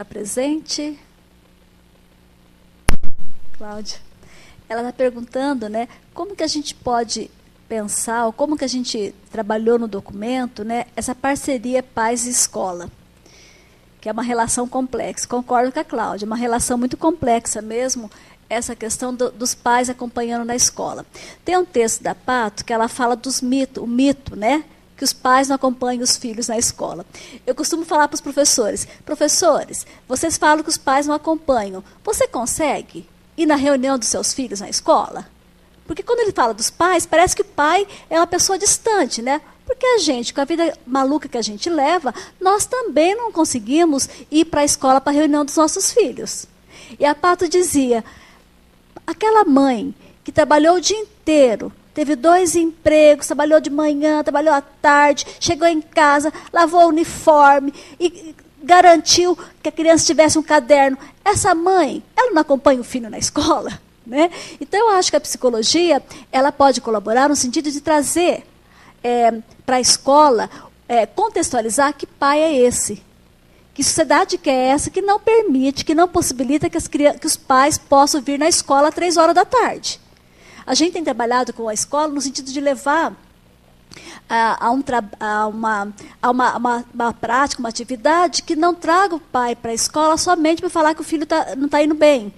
Presente. Cláudia. Ela está perguntando, né, como que a gente pode pensar, ou como que a gente trabalhou no documento, né, essa parceria pais e escola, que é uma relação complexa. Concordo com a Cláudia, é uma relação muito complexa mesmo, essa questão dos pais acompanhando na escola. Tem um texto da Pato que ela fala dos mitos, o mito, né, que os pais não acompanham os filhos na escola. Eu costumo falar para os professores, vocês falam que os pais não acompanham. Você consegue ir na reunião dos seus filhos na escola? Porque quando ele fala dos pais, parece que o pai é uma pessoa distante, né? Porque a gente, com a vida maluca que a gente leva, nós também não conseguimos ir para a escola para a reunião dos nossos filhos. E a Pato dizia, aquela mãe que trabalhou o dia inteiro, teve 2 empregos, trabalhou de manhã, trabalhou à tarde, chegou em casa, lavou o uniforme e garantiu que a criança tivesse um caderno. Essa mãe, ela não acompanha o filho na escola, né? Então, eu acho que a psicologia ela pode colaborar no sentido de trazer para a escola, contextualizar que pai é esse. Que sociedade que é essa que não permite, que não possibilita que os pais possam vir na escola às 3 horas da tarde. A gente tem trabalhado com a escola no sentido de levar a uma prática, uma atividade que não traga o pai para a escola somente para falar que o filho não está indo bem.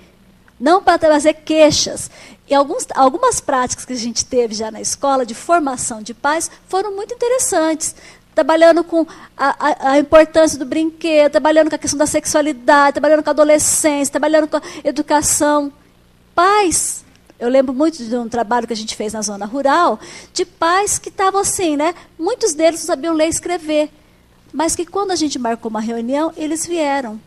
Não para trazer queixas. E algumas práticas que a gente teve já na escola, de formação de pais, foram muito interessantes. Trabalhando com a importância do brinquedo, trabalhando com a questão da sexualidade, trabalhando com a adolescência, trabalhando com a educação. Pais... Eu lembro muito de um trabalho que a gente fez na zona rural, de pais que estavam assim, né? Muitos deles não sabiam ler e escrever, mas que quando a gente marcou uma reunião, eles vieram.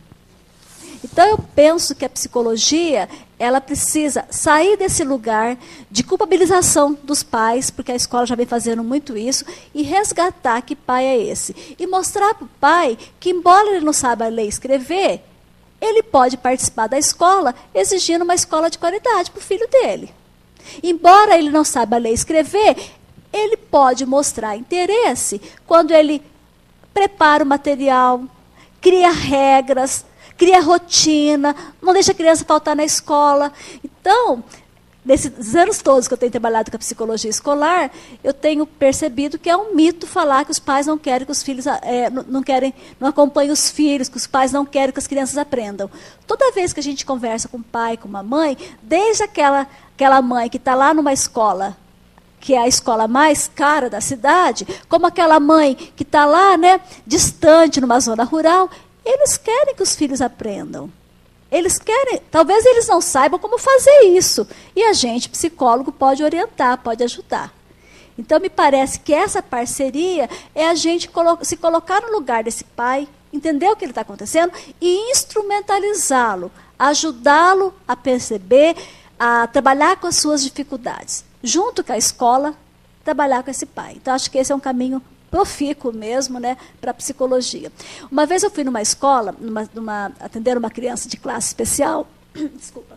Então, eu penso que a psicologia, ela precisa sair desse lugar de culpabilização dos pais, porque a escola já vem fazendo muito isso, e resgatar que pai é esse. E mostrar para o pai que, embora ele não saiba ler e escrever, ele pode participar da escola exigindo uma escola de qualidade para o filho dele. Embora ele não saiba ler e escrever, ele pode mostrar interesse quando ele prepara o material, cria regras, cria rotina, não deixa a criança faltar na escola. Então, nesses anos todos que eu tenho trabalhado com a psicologia escolar, eu tenho percebido que é um mito falar que os pais não querem que os filhos não acompanhem os filhos, que os pais não querem que as crianças aprendam. Toda vez que a gente conversa com um pai, com uma mãe, desde aquela mãe que está lá numa escola, que é a escola mais cara da cidade, como aquela mãe que está lá, né, distante, numa zona rural, eles querem que os filhos aprendam. Eles querem, talvez eles não saibam como fazer isso. E a gente, psicólogo, pode orientar, pode ajudar. Então, me parece que essa parceria é a gente se colocar no lugar desse pai, entender o que ele está acontecendo e instrumentalizá-lo, ajudá-lo a perceber, a trabalhar com as suas dificuldades. Junto com a escola, trabalhar com esse pai. Então, acho que esse é um caminho profícuo mesmo, né, para a psicologia. Uma vez eu fui numa escola, atender uma criança de classe especial, desculpa.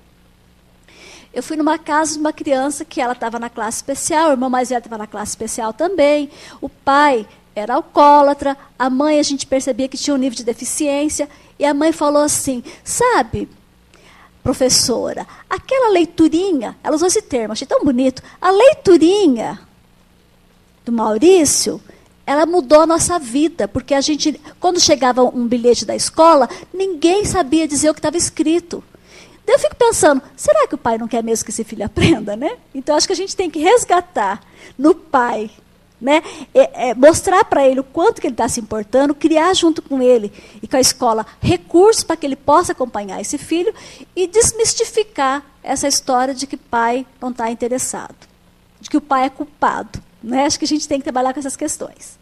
Eu fui numa casa de uma criança que ela estava na classe especial, o irmão mais velho estava na classe especial também, o pai era alcoólatra, a mãe a gente percebia que tinha um nível de deficiência, e a mãe falou assim, sabe, professora, aquela leiturinha, ela usou esse termo, achei tão bonito, a leiturinha do Maurício, ela mudou a nossa vida, porque a gente, quando chegava um bilhete da escola, ninguém sabia dizer o que estava escrito. Daí eu fico pensando, será que o pai não quer mesmo que esse filho aprenda, né? Então, acho que a gente tem que resgatar no pai, né? Mostrar para ele o quanto que ele está se importando, criar junto com ele e com a escola recursos para que ele possa acompanhar esse filho e desmistificar essa história de que pai não está interessado, de que o pai é culpado. Né? Acho que a gente tem que trabalhar com essas questões.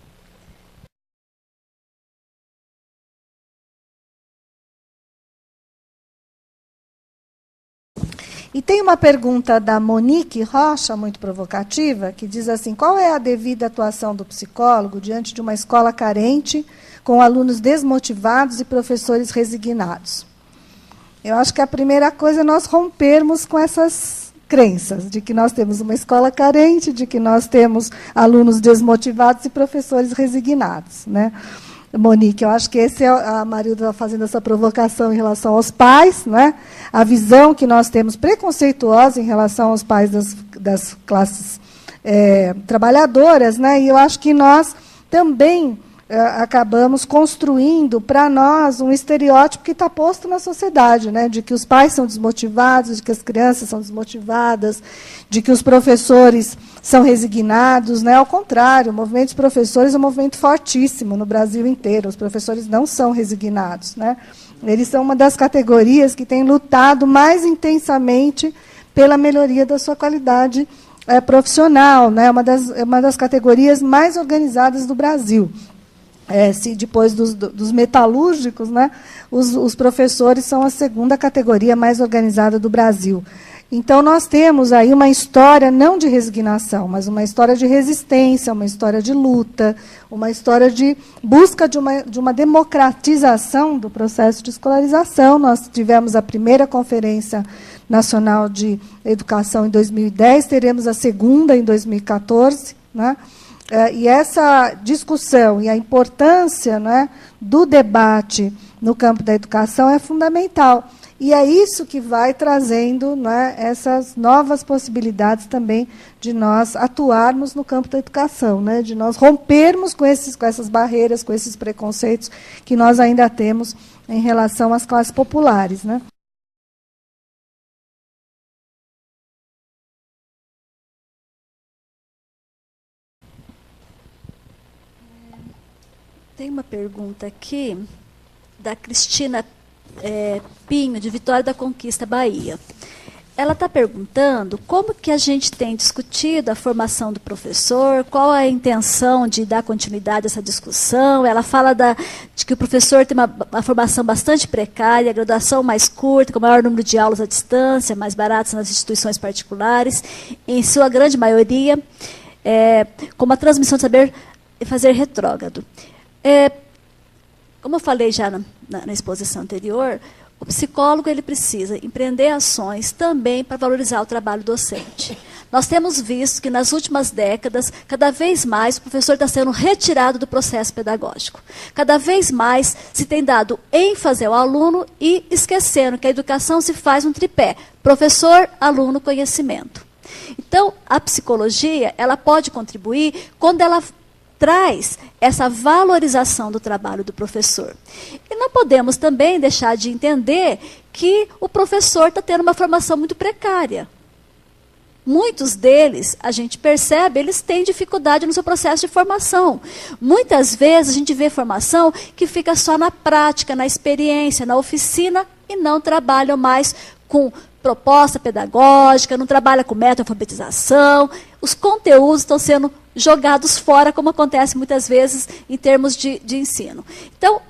E tem uma pergunta da Monique Rocha, muito provocativa, que diz assim, qual é a devida atuação do psicólogo diante de uma escola carente, com alunos desmotivados e professores resignados? Eu acho que a primeira coisa é nós rompermos com essas crenças, de que nós temos uma escola carente, de que nós temos alunos desmotivados e professores resignados, né? Monique, eu acho que esse é a Marilda está fazendo essa provocação em relação aos pais, né? A visão que nós temos preconceituosa em relação aos pais das classes trabalhadoras, né? E eu acho que nós também acabamos construindo para nós um estereótipo que está posto na sociedade, né? De que os pais são desmotivados, de que as crianças são desmotivadas, de que os professores são resignados, né? Ao contrário, o movimento dos professores é um movimento fortíssimo no Brasil inteiro. Os professores não são resignados, né? Eles são uma das categorias que tem lutado mais intensamente pela melhoria da sua qualidade profissional, né? Uma das categorias mais organizadas do Brasil. Se depois dos metalúrgicos, né, os professores são a segunda categoria mais organizada do Brasil. Então, nós temos aí uma história não de resignação, mas uma história de resistência, uma história de luta, uma história de busca de uma democratização do processo de escolarização. Nós tivemos a primeira Conferência Nacional de Educação em 2010, teremos a segunda em 2014, né? E essa discussão e a importância, né, do debate no campo da educação é fundamental. E é isso que vai trazendo, né, essas novas possibilidades também de nós atuarmos no campo da educação, né, de nós rompermos com essas barreiras, com esses preconceitos que nós ainda temos em relação às classes populares, né. Tem uma pergunta aqui da Cristina Pinho, de Vitória da Conquista, Bahia. Ela está perguntando como que a gente tem discutido a formação do professor, qual a intenção de dar continuidade a essa discussão. Ela fala de que o professor tem uma formação bastante precária, a graduação mais curta, com maior número de aulas à distância, mais baratas nas instituições particulares, em sua grande maioria, com uma transmissão de saber fazer retrógrado. Como eu falei já na exposição anterior, o psicólogo ele precisa empreender ações também para valorizar o trabalho docente. Nós temos visto que nas últimas décadas, cada vez mais o professor está sendo retirado do processo pedagógico. Cada vez mais se tem dado ênfase ao aluno e esquecendo que a educação se faz um tripé: professor, aluno, conhecimento. Então, a psicologia ela pode contribuir quando ela traz essa valorização do trabalho do professor. E não podemos também deixar de entender que o professor está tendo uma formação muito precária. Muitos deles, a gente percebe, eles têm dificuldade no seu processo de formação. Muitas vezes a gente vê formação que fica só na prática, na experiência, na oficina, e não trabalham mais com proposta pedagógica, não trabalha com meta-alfabetização. Os conteúdos estão sendo jogados fora, como acontece muitas vezes em termos de ensino. Então,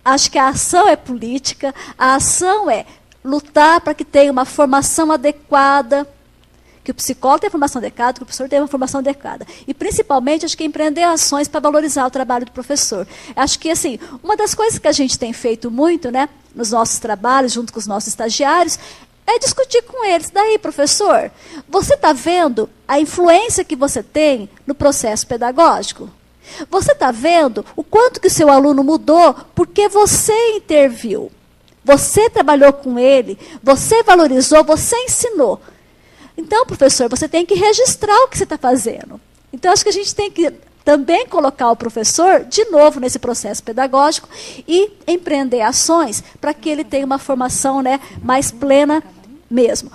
acho que a ação é política, a ação é lutar para que tenha uma formação adequada, que o psicólogo tenha formação adequada, que o professor tenha uma formação adequada. E, principalmente, acho que empreender ações para valorizar o trabalho do professor. Acho que, assim, uma das coisas que a gente tem feito muito, né, nos nossos trabalhos, junto com os nossos estagiários, é discutir com eles. Daí, professor, você está vendo a influência que você tem no processo pedagógico? Você está vendo o quanto que o seu aluno mudou porque você interviu? Você trabalhou com ele, você valorizou, você ensinou. Então, professor, você tem que registrar o que você está fazendo. Então, acho que a gente tem que também colocar o professor de novo nesse processo pedagógico e empreender ações para que ele tenha uma formação, né, mais plena mesmo.